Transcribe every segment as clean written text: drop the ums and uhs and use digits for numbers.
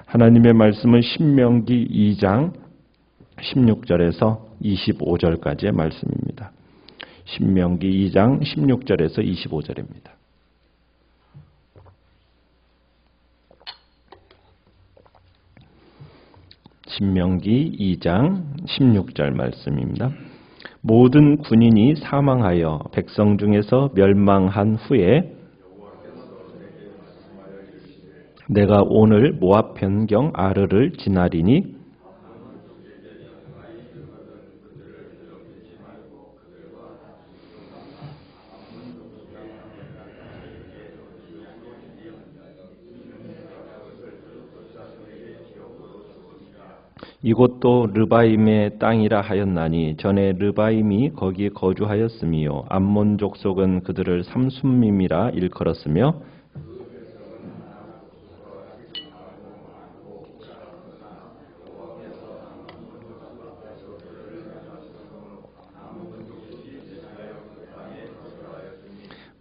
하나님의 말씀은 신명기 2장 16절에서 25절까지의 말씀입니다. 신명기 2장 16절에서 25절입니다. 신명기 2장 16절 말씀입니다. 모든 군인이 사망하여 백성 중에서 멸망한 후에 내가 오늘 모압 변경 아르를 지나리니 이곳도 르바임의 땅이라 하였나니 전에 르바임이 거기에 거주하였으며 암몬 족속은 그들을 삼순밈이라 일컬었으며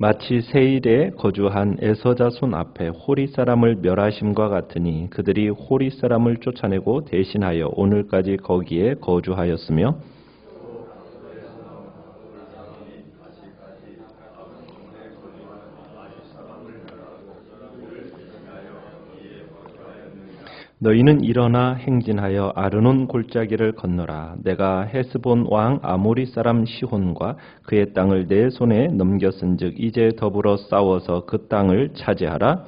마치 세일에 거주한 에서자손 앞에 호리 사람을 멸하심과 같으니 그들이 호리 사람을 쫓아내고 대신하여 오늘까지 거기에 거주하였으며 너희는 일어나 행진하여 아르논 골짜기를 건너라. 내가 헤스본 왕 아모리 사람 시혼과 그의 땅을 내 손에 넘겼은즉 이제 더불어 싸워서 그 땅을 차지하라.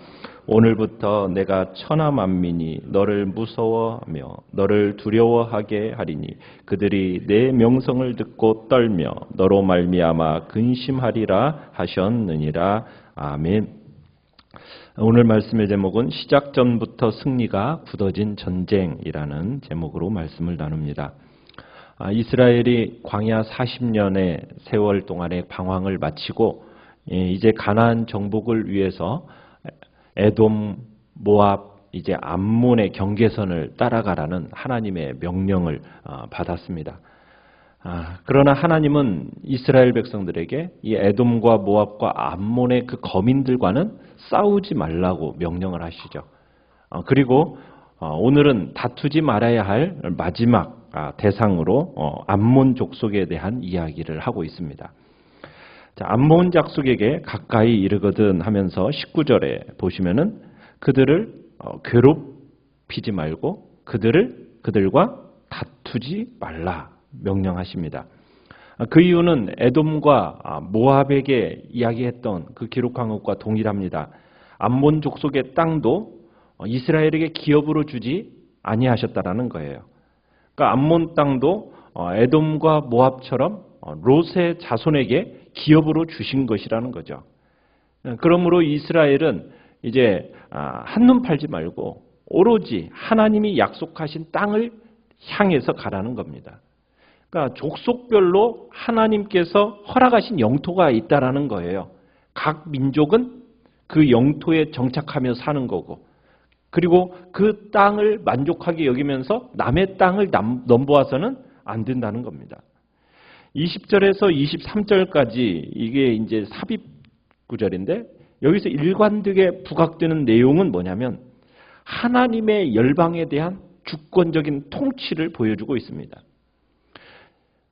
오늘부터 내가 천하만민이 너를 무서워하며 너를 두려워하게 하리니 그들이 내 명성을 듣고 떨며 너로 말미암아 근심하리라 하셨느니라. 아멘. 오늘 말씀의 제목은 시작 전부터 승리가 굳어진 전쟁이라는 제목으로 말씀을 나눕니다. 이스라엘이 광야 40년의 세월 동안의 방황을 마치고 이제 가나안 정복을 위해서 에돔, 모압, 이제 암몬의 경계선을 따라가라는 하나님의 명령을 받았습니다. 그러나 하나님은 이스라엘 백성들에게 이 에돔과 모압과 암몬의 그 거민들과는 싸우지 말라고 명령을 하시죠. 그리고 오늘은 다투지 말아야 할 마지막 대상으로 암몬 족속에 대한 이야기를 하고 있습니다. 자, 암몬 족속에게 가까이 이르거든 하면서 19절에 보시면은 그들을 괴롭히지 말고 그들과 다투지 말라 명령하십니다. 그 이유는 에돔과 모압에게 이야기했던 그 기록한 것과 동일합니다. 암몬 족속의 땅도 이스라엘에게 기업으로 주지 아니하셨다라는 거예요. 그러니까 암몬 땅도 에돔과 모압처럼 롯의 자손에게 기업으로 주신 것이라는 거죠. 그러므로 이스라엘은 이제 한눈 팔지 말고 오로지 하나님이 약속하신 땅을 향해서 가라는 겁니다. 그러니까 족속별로 하나님께서 허락하신 영토가 있다라는 거예요. 각 민족은 그 영토에 정착하며 사는 거고, 그리고 그 땅을 만족하게 여기면서 남의 땅을 넘보아서는 안 된다는 겁니다. 20절에서 23절까지 이게 이제 삽입 구절인데 여기서 일관되게 부각되는 내용은 뭐냐면 하나님의 열방에 대한 주권적인 통치를 보여주고 있습니다.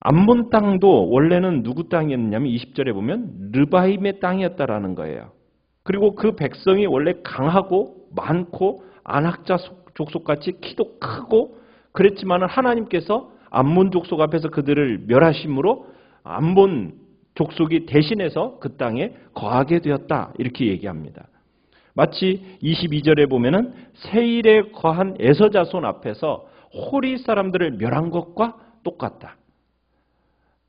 암몬 땅도 원래는 누구 땅이었냐면 20절에 보면 르바임의 땅이었다라는 거예요. 그리고 그 백성이 원래 강하고 많고 안악자 족속같이 키도 크고 그랬지만 하나님께서 암몬 족속 앞에서 그들을 멸하심으로 암몬 족속이 대신해서 그 땅에 거하게 되었다 이렇게 얘기합니다. 마치 22절에 보면은 세일에 거한 에서자손 앞에서 호리 사람들을 멸한 것과 똑같다.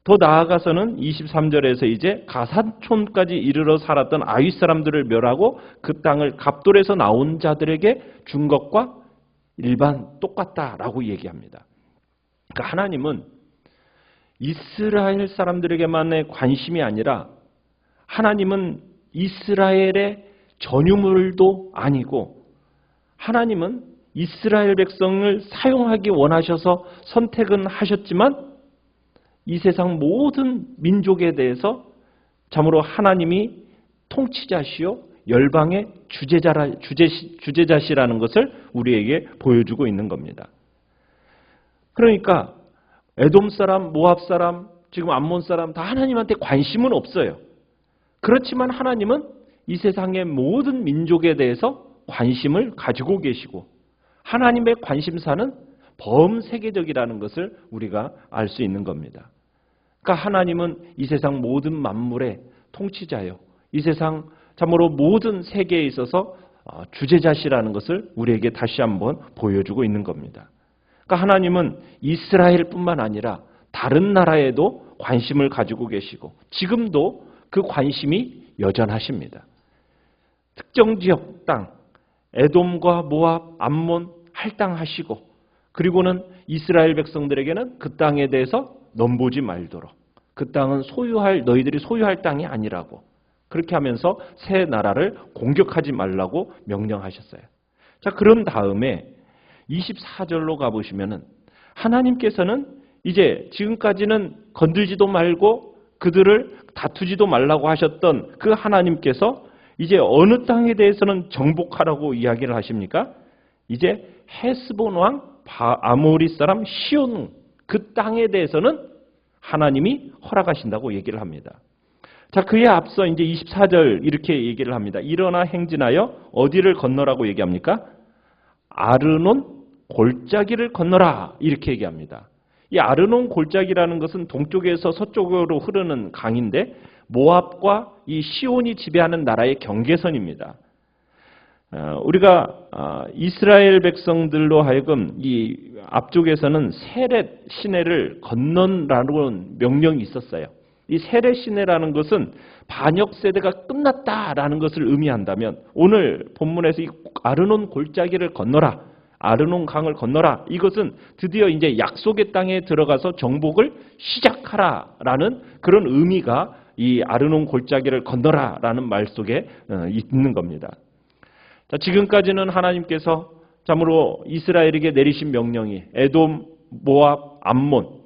더 나아가서는 23절에서 이제 가산촌까지 이르러 살았던 아윗 사람들을 멸하고 그 땅을 갑돌에서 나온 자들에게 준 것과 일반 똑같다라고 얘기합니다. 그러니까 하나님은 이스라엘 사람들에게만의 관심이 아니라 하나님은 이스라엘의 전유물도 아니고 하나님은 이스라엘 백성을 사용하기 원하셔서 선택은 하셨지만 이 세상 모든 민족에 대해서 참으로 하나님이 통치자시요 열방의 주제자시라는 것을 우리에게 보여주고 있는 겁니다. 그러니까 에돔 사람, 모압 사람, 지금 암몬 사람 다 하나님한테 관심은 없어요. 그렇지만 하나님은 이 세상의 모든 민족에 대해서 관심을 가지고 계시고 하나님의 관심사는 범세계적이라는 것을 우리가 알 수 있는 겁니다. 그러니까 하나님은 이 세상 모든 만물의 통치자요. 이 세상 참으로 모든 세계에 있어서 주제자시라는 것을 우리에게 다시 한번 보여주고 있는 겁니다. 그러니까 하나님은 이스라엘뿐만 아니라 다른 나라에도 관심을 가지고 계시고 지금도 그 관심이 여전하십니다. 특정 지역 땅, 에돔과 모압, 암몬 할당하시고 그리고는 이스라엘 백성들에게는 그 땅에 대해서 넘보지 말도록 그 땅은 너희들이 소유할 땅이 아니라고 그렇게 하면서 새 나라를 공격하지 말라고 명령하셨어요. 자, 그런 다음에 24절로 가보시면은 하나님께서는 이제 지금까지는 건들지도 말고 그들을 다투지도 말라고 하셨던 그 하나님께서 이제 어느 땅에 대해서는 정복하라고 이야기를 하십니까? 이제 헤스본 왕 아모리 사람 시온 그 땅에 대해서는 하나님이 허락하신다고 얘기를 합니다. 자, 그에 앞서 이제 24절 이렇게 얘기를 합니다. 일어나 행진하여 어디를 건너라고 얘기합니까? 아르논 골짜기를 건너라 이렇게 얘기합니다. 이 아르논 골짜기라는 것은 동쪽에서 서쪽으로 흐르는 강인데 모압과 이 시온이 지배하는 나라의 경계선입니다. 우리가 이스라엘 백성들로 하여금 이 앞쪽에서는 세렛 시내를 건넌라는 명령이 있었어요. 이 세렛 시내라는 것은 반역 세대가 끝났다라는 것을 의미한다면 오늘 본문에서 이 아르논 골짜기를 건너라, 아르논 강을 건너라 이것은 드디어 이제 약속의 땅에 들어가서 정복을 시작하라라는 그런 의미가 이 아르논 골짜기를 건너라라는 말 속에 있는 겁니다. 자, 지금까지는 하나님께서 참으로 이스라엘에게 내리신 명령이 에돔, 모압, 암몬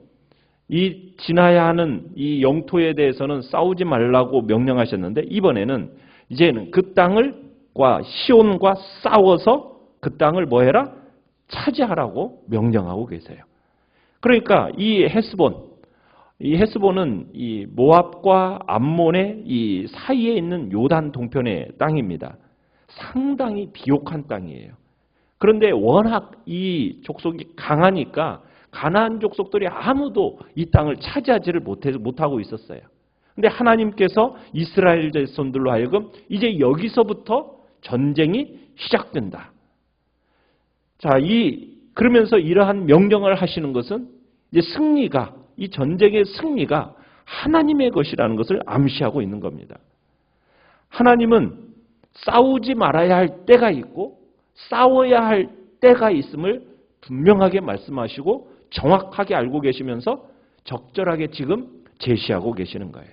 이 지나야 하는 이 영토에 대해서는 싸우지 말라고 명령하셨는데 이번에는 이제는 그 땅을과 시온과 싸워서 그 땅을 뭐 해라? 차지하라고 명령하고 계세요. 그러니까 이 헤스본은 이 모압과 암몬의 이 사이에 있는 요단 동편의 땅입니다. 상당히 비옥한 땅이에요. 그런데 워낙 이 족속이 강하니까 가나안 족속들이 아무도 이 땅을 차지하지를 못하고 있었어요. 그런데 하나님께서 이스라엘 자손들로 하여금 이제 여기서부터 전쟁이 시작된다. 자, 그러면서 이러한 명령을 하시는 것은 이제 이 전쟁의 승리가 하나님의 것이라는 것을 암시하고 있는 겁니다. 하나님은 싸우지 말아야 할 때가 있고 싸워야 할 때가 있음을 분명하게 말씀하시고 정확하게 알고 계시면서 적절하게 지금 제시하고 계시는 거예요.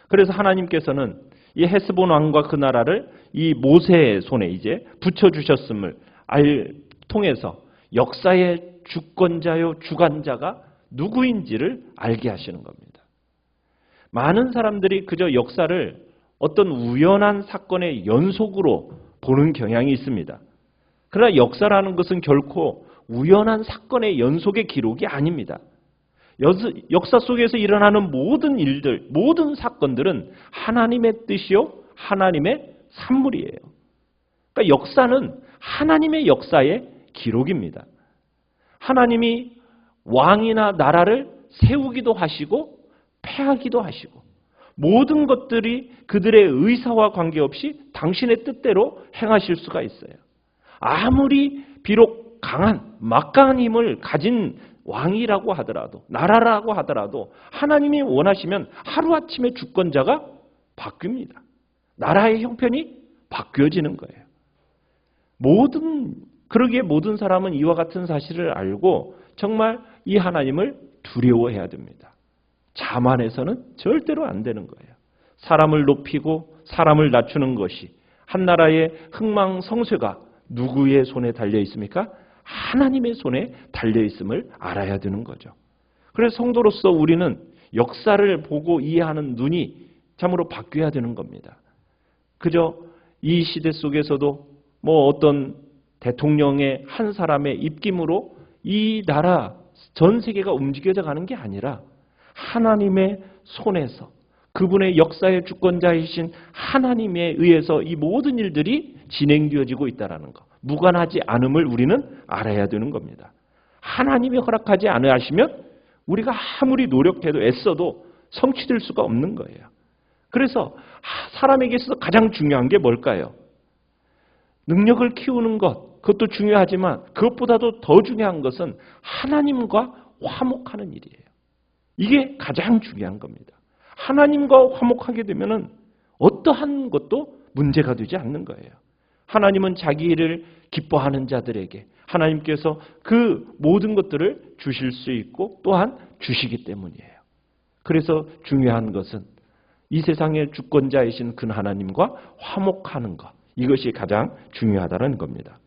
그래서 하나님께서는 이 헤스본 왕과 그 나라를 이 모세의 손에 이제 붙여주셨음을 통해서 역사의 주권자요 주관자가 누구인지를 알게 하시는 겁니다. 많은 사람들이 그저 역사를 어떤 우연한 사건의 연속으로 보는 경향이 있습니다. 그러나 역사라는 것은 결코 우연한 사건의 연속의 기록이 아닙니다. 역사 속에서 일어나는 모든 일들, 모든 사건들은 하나님의 뜻이요, 하나님의 산물이에요. 그러니까 역사는 하나님의 역사의 기록입니다. 하나님이 왕이나 나라를 세우기도 하시고 패하기도 하시고 모든 것들이 그들의 의사와 관계없이 당신의 뜻대로 행하실 수가 있어요. 아무리 비록 막강한 힘을 가진 왕이라고 하더라도 나라라고 하더라도 하나님이 원하시면 하루아침에 주권자가 바뀝니다. 나라의 형편이 바뀌어지는 거예요. 그러기에 모든 사람은 이와 같은 사실을 알고 정말 이 하나님을 두려워해야 됩니다. 자만해서는 절대로 안 되는 거예요. 사람을 높이고 사람을 낮추는 것이 한 나라의 흥망성쇠가 누구의 손에 달려 있습니까? 하나님의 손에 달려 있음을 알아야 되는 거죠. 그래서 성도로서 우리는 역사를 보고 이해하는 눈이 참으로 바뀌어야 되는 겁니다. 그저 이 시대 속에서도 뭐 어떤 대통령의 한 사람의 입김으로 이 나라 전 세계가 움직여져 가는 게 아니라 하나님의 손에서 그분의 역사의 주권자이신 하나님에 의해서 이 모든 일들이 진행되어지고 있다는 것. 무관하지 않음을 우리는 알아야 되는 겁니다. 하나님이 허락하지 않으시면 우리가 아무리 노력해도 애써도 성취될 수가 없는 거예요. 그래서 사람에게 있어서 가장 중요한 게 뭘까요? 능력을 키우는 것, 그것도 중요하지만 그것보다도 더 중요한 것은 하나님과 화목하는 일이에요. 이게 가장 중요한 겁니다. 하나님과 화목하게 되면은 어떠한 것도 문제가 되지 않는 거예요. 하나님은 자기 일을 기뻐하는 자들에게 하나님께서 그 모든 것들을 주실 수 있고 또한 주시기 때문이에요. 그래서 중요한 것은 이 세상의 주권자이신 그 하나님과 화목하는 것. 이것이 가장 중요하다는 겁니다.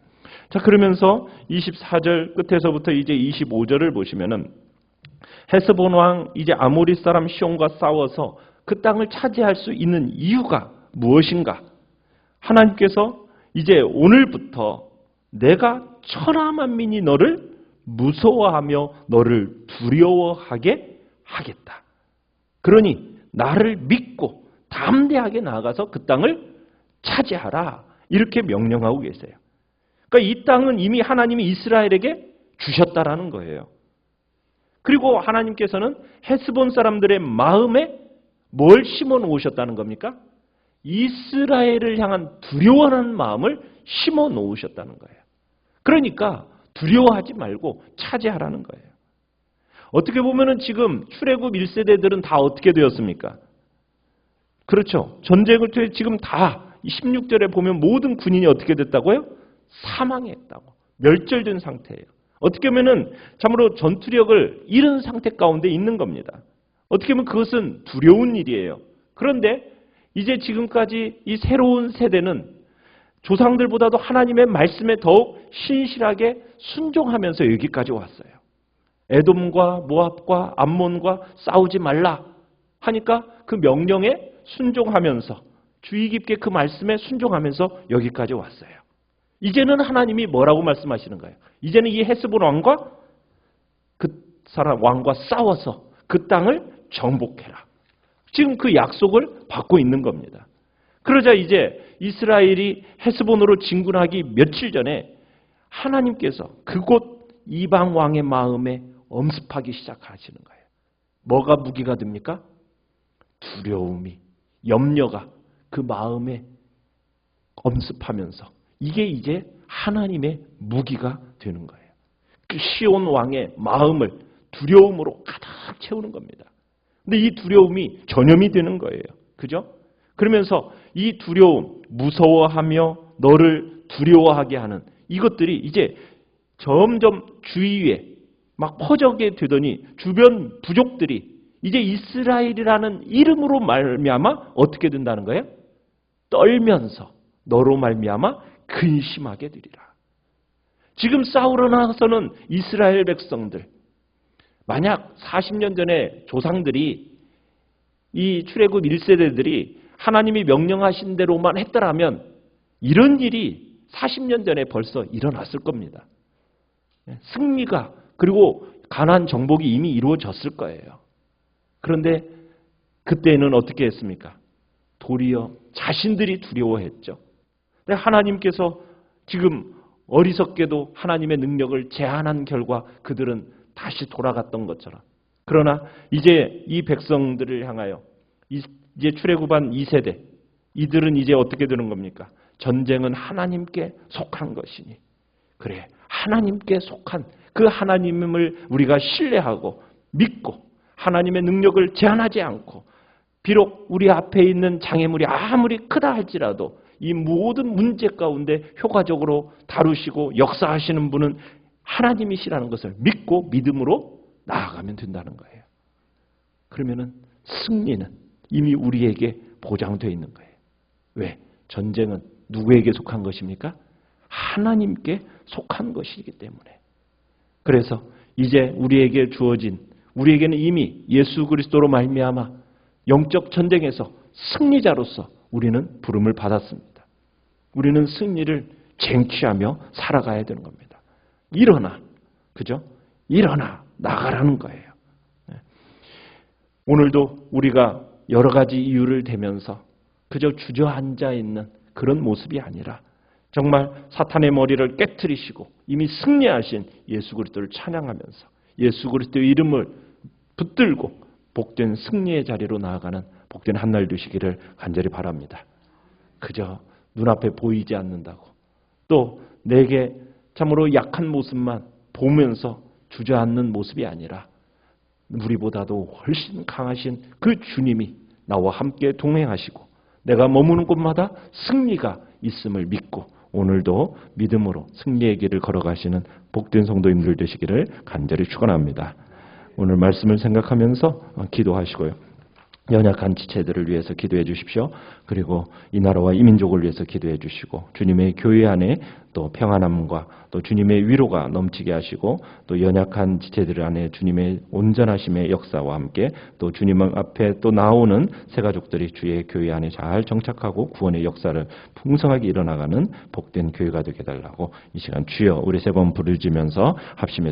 자, 그러면서 24절 끝에서부터 이제 25절을 보시면은 헤스본 왕 이제 아모리 사람 시온과 싸워서 그 땅을 차지할 수 있는 이유가 무엇인가? 하나님께서 이제 오늘부터 내가 천하 만민이 너를 무서워하며 너를 두려워하게 하겠다. 그러니 나를 믿고 담대하게 나아가서 그 땅을 차지하라. 이렇게 명령하고 계세요. 그러니까 이 땅은 이미 하나님이 이스라엘에게 주셨다라는 거예요. 그리고 하나님께서는 헤스본 사람들의 마음에 뭘 심어 놓으셨다는 겁니까? 이스라엘을 향한 두려워하는 마음을 심어 놓으셨다는 거예요. 그러니까 두려워하지 말고 차지하라는 거예요. 어떻게 보면은 지금 출애굽 1세대들은 다 어떻게 되었습니까? 그렇죠. 전쟁을 통해 지금 다 16절에 보면 모든 군인이 어떻게 됐다고요? 사망했다고. 멸절된 상태예요. 어떻게 보면은 참으로 전투력을 잃은 상태 가운데 있는 겁니다. 어떻게 보면 그것은 두려운 일이에요. 그런데 이제 지금까지 이 새로운 세대는 조상들보다도 하나님의 말씀에 더욱 신실하게 순종하면서 여기까지 왔어요. 에돔과 모압과 암몬과 싸우지 말라 하니까 그 명령에 순종하면서 주의 깊게 그 말씀에 순종하면서 여기까지 왔어요. 이제는 하나님이 뭐라고 말씀하시는가요? 이제는 이 헤스본 왕과 그 사람 왕과 싸워서 그 땅을 정복해라. 지금 그 약속을 받고 있는 겁니다. 그러자 이제 이스라엘이 헤스본으로 진군하기 며칠 전에 하나님께서 그곳 이방 왕의 마음에 엄습하기 시작하시는 거예요. 뭐가 무기가 됩니까? 두려움이, 염려가 그 마음에 엄습하면서 이게 이제 하나님의 무기가 되는 거예요. 그 시온 왕의 마음을 두려움으로 가득 채우는 겁니다. 근데 이 두려움이 전염이 되는 거예요. 그죠? 그러면서 이 두려움, 무서워하며 너를 두려워하게 하는 이것들이 이제 점점 주위에 막 퍼져게 되더니 주변 부족들이 이제 이스라엘이라는 이름으로 말미암아 어떻게 된다는 거예요? 떨면서 너로 말미암아 근심하게 되리라. 지금 싸우러 나서는 이스라엘 백성들, 만약 40년 전에 조상들이 이 출애굽 1세대들이 하나님이 명령하신 대로만 했더라면 이런 일이 40년 전에 벌써 일어났을 겁니다. 승리가 그리고 가나안 정복이 이미 이루어졌을 거예요. 그런데 그때는 어떻게 했습니까? 도리어 자신들이 두려워했죠. 근데 하나님께서 지금 어리석게도 하나님의 능력을 제한한 결과 그들은 다시 돌아갔던 것처럼. 그러나 이제 이 백성들을 향하여 이제 출애굽한 2세대 이들은 이제 어떻게 되는 겁니까? 전쟁은 하나님께 속한 것이니 그래 하나님께 속한 그 하나님을 우리가 신뢰하고 믿고 하나님의 능력을 제한하지 않고 비록 우리 앞에 있는 장애물이 아무리 크다 할지라도 이 모든 문제 가운데 효과적으로 다루시고 역사하시는 분은 하나님이시라는 것을 믿고 믿음으로 나아가면 된다는 거예요. 그러면은 승리는 이미 우리에게 보장되어 있는 거예요. 왜? 전쟁은 누구에게 속한 것입니까? 하나님께 속한 것이기 때문에. 그래서 이제 우리에게 주어진 우리에게는 이미 예수 그리스도로 말미암아 영적 전쟁에서 승리자로서 우리는 부름을 받았습니다. 우리는 승리를 쟁취하며 살아가야 되는 겁니다. 일어나, 그죠? 일어나 나가라는 거예요. 오늘도 우리가 여러 가지 이유를 대면서 그저 주저앉아 있는 그런 모습이 아니라 정말 사탄의 머리를 깨트리시고 이미 승리하신 예수 그리스도를 찬양하면서 예수 그리스도의 이름을 붙들고 복된 승리의 자리로 나아가는 복된 한 날 되시기를 간절히 바랍니다. 그저 눈앞에 보이지 않는다고 또 내게 참으로 약한 모습만 보면서 주저앉는 모습이 아니라 우리보다도 훨씬 강하신 그 주님이 나와 함께 동행하시고 내가 머무는 곳마다 승리가 있음을 믿고 오늘도 믿음으로 승리의 길을 걸어가시는 복된 성도님들 되시기를 간절히 축원합니다. 오늘 말씀을 생각하면서 기도하시고요. 연약한 지체들을 위해서 기도해 주십시오. 그리고 이 나라와 이 민족을 위해서 기도해 주시고 주님의 교회 안에 또 평안함과 또 주님의 위로가 넘치게 하시고 또 연약한 지체들 안에 주님의 온전하심의 역사와 함께 또 주님 앞에 또 나오는 새 가족들이 주의 교회 안에 잘 정착하고 구원의 역사를 풍성하게 일어나가는 복된 교회가 되게 해달라고 이 시간 주여 우리 세 번 부르짖으면서 합심해